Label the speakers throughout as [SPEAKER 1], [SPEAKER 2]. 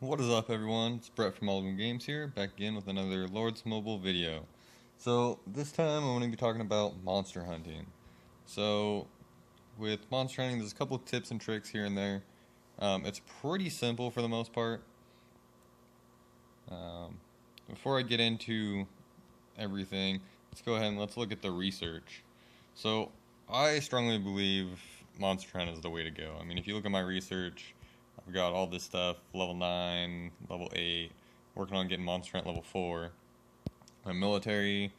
[SPEAKER 1] What is up, everyone? It's Brett from Aldwin Games here, back again with another Lords Mobile video. So this time I'm going to be talking about monster hunting. So with monster hunting, there's a couple of tips and tricks here and there. It's pretty simple for the most part. Before I get into everything, let's go ahead and let's look at the research. So I strongly believe monster hunt is the way to go. I mean, if you look at my research, I've got all this stuff, level 9, level 8, working on getting monster hunt level 4. My military,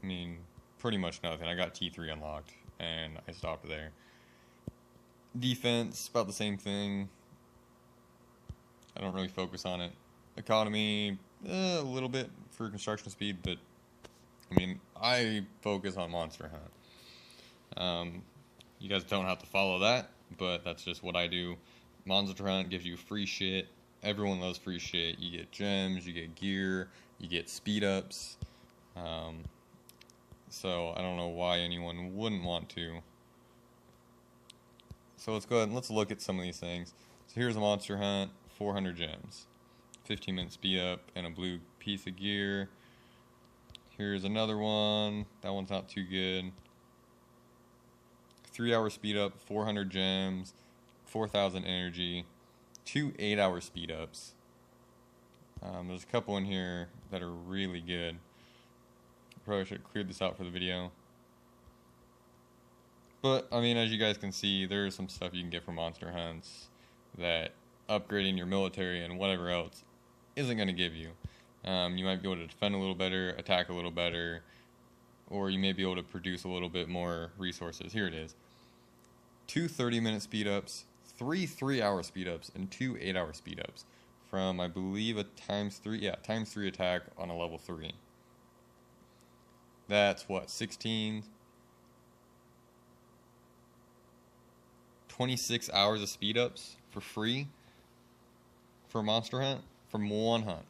[SPEAKER 1] I mean, pretty much nothing. I got T3 unlocked, and I stopped there. Defense, about the same thing. I don't really focus on it. Economy, a little bit for construction speed, but I mean, I focus on monster hunt. You guys don't have to follow that, but that's just what I do. Monster Hunt gives you free shit. Everyone loves free shit. You get gems, you get gear, you get speed ups. So I don't know why anyone wouldn't want to. So let's go ahead and let's look at some of these things. So here's a Monster Hunt, 400 gems, 15-minute speed up, and a blue piece of gear. Here's another one. That one's not too good. 3-hour speed up, 400 gems, 4,000 energy, 2 8-hour speed ups. There's a couple in here that are really good. Probably should have cleared this out for the video. But, I mean, as you guys can see, there is some stuff you can get from monster hunts that upgrading your military and whatever else isn't going to give you. You might be able to defend a little better, attack a little better, or you may be able to produce a little bit more resources. Here it is. 2 30-minute speed ups, 3 3-hour speed ups, and 2 8-hour speed ups from, I believe, a times 3 attack on a level 3. That's what, 16, 26 hours of speed ups for free for Monster Hunt from one hunt.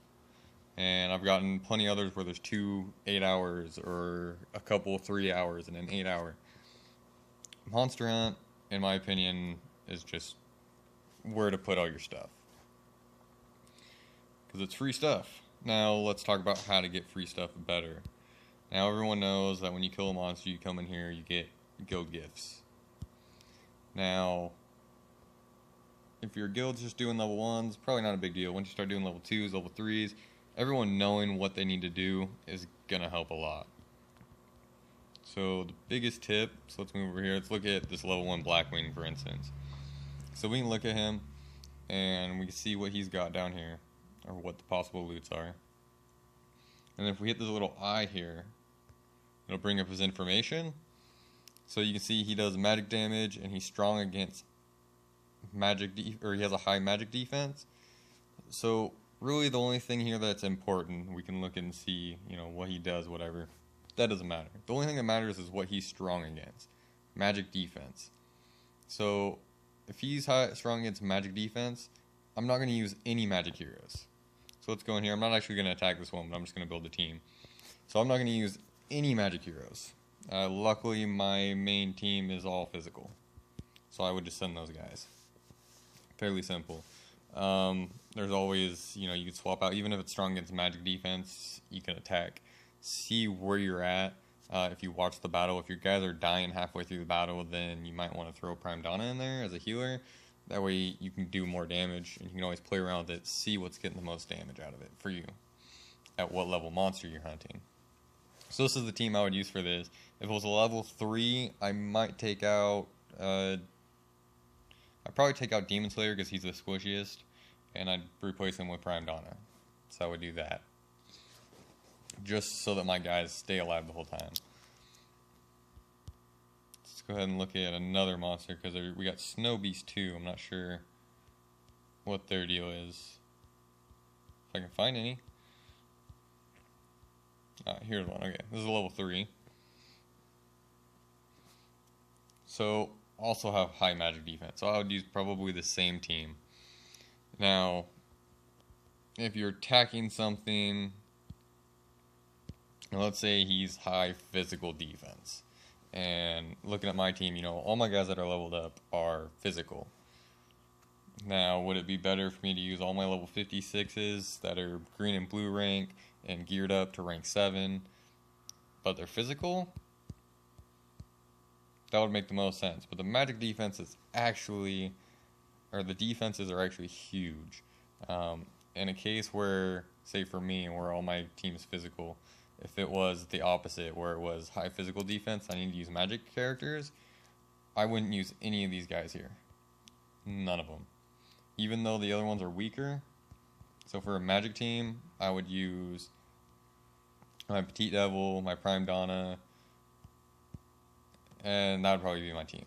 [SPEAKER 1] And I've gotten plenty others where there's 2 8 hours or a couple 3 hours and an 8 hour. Monster Hunt, in my opinion, is just where to put all your stuff, because it's free stuff. Now let's talk about how to get free stuff better. Now everyone knows that when you kill a monster, you come in here, you get guild gifts. Now if your guild's just doing level 1s, probably not a big deal. Once you start doing level 2s, level 3s, everyone knowing what they need to do is gonna help a lot. So the biggest tip, so let's move over here, let's look at this level 1 Blackwing, for instance. So we can look at him, and we can see what he's got down here, or what the possible loots are. And if we hit this little eye here, it'll bring up his information. So you can see he does magic damage, and he's strong against magic, or he has a high magic defense. So really the only thing here that's important, we can look and see, you know, what he does, whatever. That doesn't matter. The only thing that matters is what he's strong against. Magic defense. So if he's strong against magic defense, I'm not going to use any magic heroes. So let's go in here. I'm not actually going to attack this one, but I'm just going to build a team. So I'm not going to use any magic heroes. Luckily, my main team is all physical. So I would just send those guys. Fairly simple. There's always, you know, you can swap out. Even if it's strong against magic defense, you can attack. See where you're at. If you watch the battle, if your guys are dying halfway through the battle, then you might want to throw Prime Donna in there as a healer. That way you can do more damage, and you can always play around with it, see what's getting the most damage out of it for you, at what level monster you're hunting. So this is the team I would use for this. If it was a level 3, I might take out, I'd probably take out Demon Slayer because he's the squishiest, and I'd replace him with Prime Donna. So I would do that, just so that my guys stay alive the whole time. Let's go ahead and look at another monster, because we got Snow Beast too. I'm not sure what their deal is, if I can find any. Here's one. Okay, this is a level 3. So also have high magic defense, so I would use probably the same team. Now if you're attacking something, let's say he's high physical defense, and looking at my team, you know, all my guys that are leveled up are physical. Now, would it be better for me to use all my level 56s that are green and blue rank and geared up to rank 7, but they're physical? That would make the most sense. But the magic defense is actually, or the defenses are actually huge. In a case where, say for me, where all my team's physical, if it was the opposite, where it was high physical defense, I need to use magic characters, I wouldn't use any of these guys here. None of them. Even though the other ones are weaker. So for a magic team, I would use my Petite Devil, my Prime Donna, and that would probably be my team.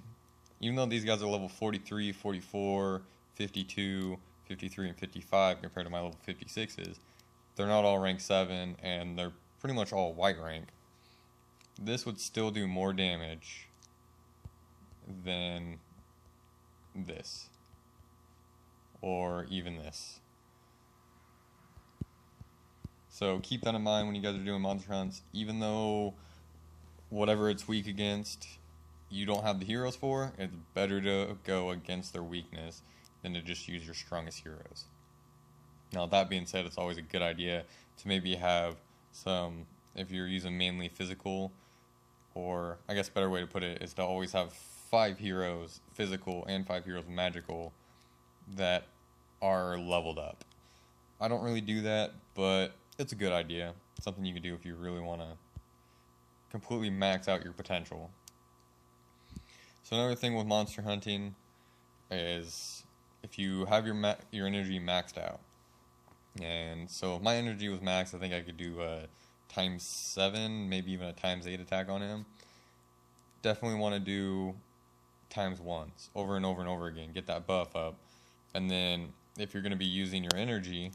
[SPEAKER 1] Even though these guys are level 43, 44, 52, 53, and 55 compared to my level 56s, they're not all rank 7, and they're pretty much all white rank. This would still do more damage than this, or even this. So keep that in mind when you guys are doing monster hunts. Even though whatever it's weak against, you don't have the heroes for, it's better to go against their weakness than to just use your strongest heroes. Now, that being said, it's always a good idea to maybe have some, if you're using mainly physical, or I guess a better way to put it is to always have 5 heroes physical and 5 heroes magical that are leveled up. I don't really do that, but it's a good idea. It's something you can do if you really want to completely max out your potential. So another thing with monster hunting is if you have your energy maxed out. And so if my energy was maxed, I think I could do a times 7, maybe even a times 8 attack on him. Definitely want to do times 1s over and over and over again. Get that buff up. And then if you're going to be using your energy,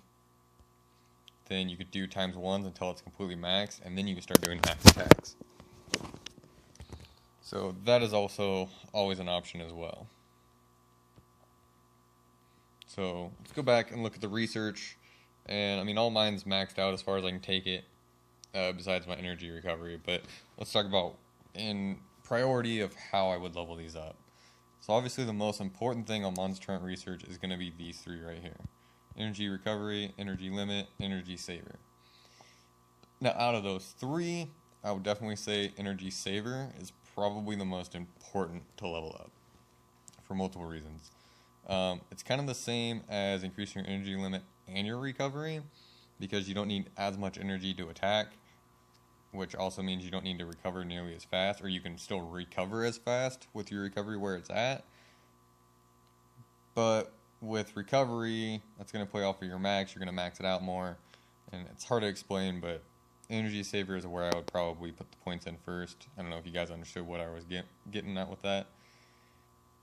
[SPEAKER 1] then you could do times 1s until it's completely maxed, and then you can start doing max attacks. So that is also always an option as well. So let's go back and look at the research. And I mean, all mine's maxed out as far as I can take it, besides my energy recovery. But let's talk about in priority of how I would level these up. So obviously the most important thing on monster hunt research is going to be these 3 right here. Energy recovery, energy limit, energy saver. Now out of those 3, I would definitely say energy saver is probably the most important to level up for multiple reasons. It's kind of the same as increasing your energy limit and your recovery, because you don't need as much energy to attack, which also means you don't need to recover nearly as fast, or you can still recover as fast with your recovery where it's at. But with recovery, that's going to play off of your max. You're going to max it out more, and it's hard to explain, but energy saver is where I would probably put the points in first. I don't know if you guys understood what I was getting at with that.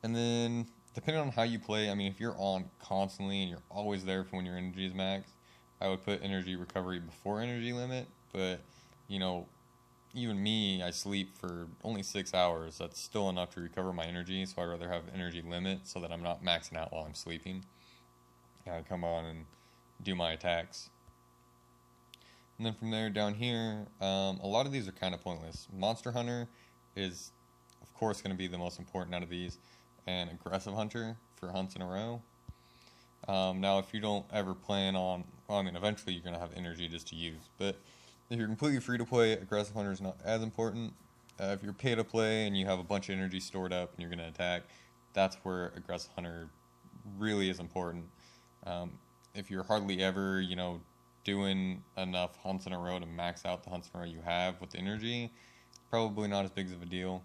[SPEAKER 1] And then depending on how you play, I mean, if you're on constantly and you're always there for when your energy is maxed, I would put energy recovery before energy limit. But, you know, even me, I sleep for only 6 hours. That's still enough to recover my energy, so I'd rather have energy limit so that I'm not maxing out while I'm sleeping. I come on and do my attacks. And then from there down here, a lot of these are kind of pointless. Monster Hunter is, of course, going to be the most important out of these, and Aggressive Hunter for hunts in a row. Now, if you don't ever plan on, well, I mean, eventually you're going to have energy just to use, but if you're completely free to play, Aggressive Hunter is not as important. If you're pay to play and you have a bunch of energy stored up and you're going to attack, that's where Aggressive Hunter really is important. If you're hardly ever, you know, doing enough hunts in a row to max out the hunts in a row you have with energy, probably not as big of a deal.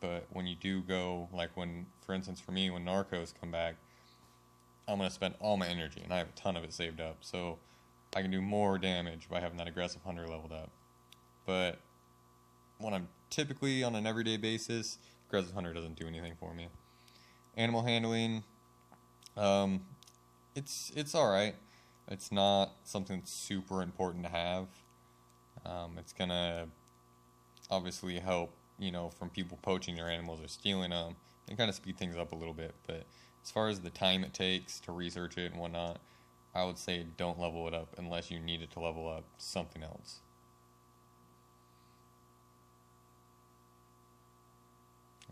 [SPEAKER 1] But when you do go, like when, for instance, for me, when Narcos come back, I'm going to spend all my energy, and I have a ton of it saved up. So I can do more damage by having that Aggressive Hunter leveled up. But when I'm typically on an everyday basis, Aggressive Hunter doesn't do anything for me. Animal handling, it's alright. It's not something super important to have. It's going to obviously help, you know, from people poaching your animals or stealing them, and kind of speed things up a little bit. But as far as the time it takes to research it and whatnot, I would say don't level it up unless you need it to level up something else.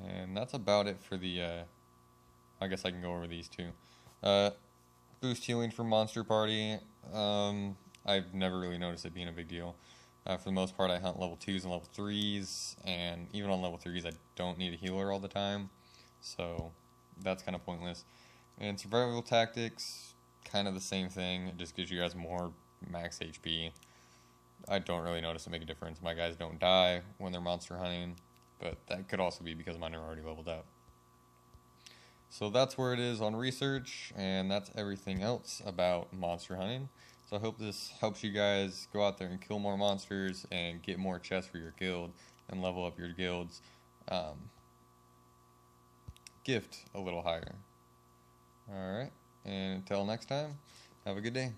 [SPEAKER 1] And that's about it for the, I guess I can go over these two. Boost healing for Monster Party. I've never really noticed it being a big deal. For the most part, I hunt level 2s and level 3s, and even on level 3s, I don't need a healer all the time, so that's kind of pointless. And survival tactics, kind of the same thing. It just gives you guys more max HP. I don't really notice it make a difference. My guys don't die when they're monster hunting, but that could also be because mine are already leveled up. So that's where it is on research, and that's everything else about monster hunting. So I hope this helps you guys go out there and kill more monsters and get more chests for your guild and level up your guild's gift a little higher. Alright, and until next time, have a good day.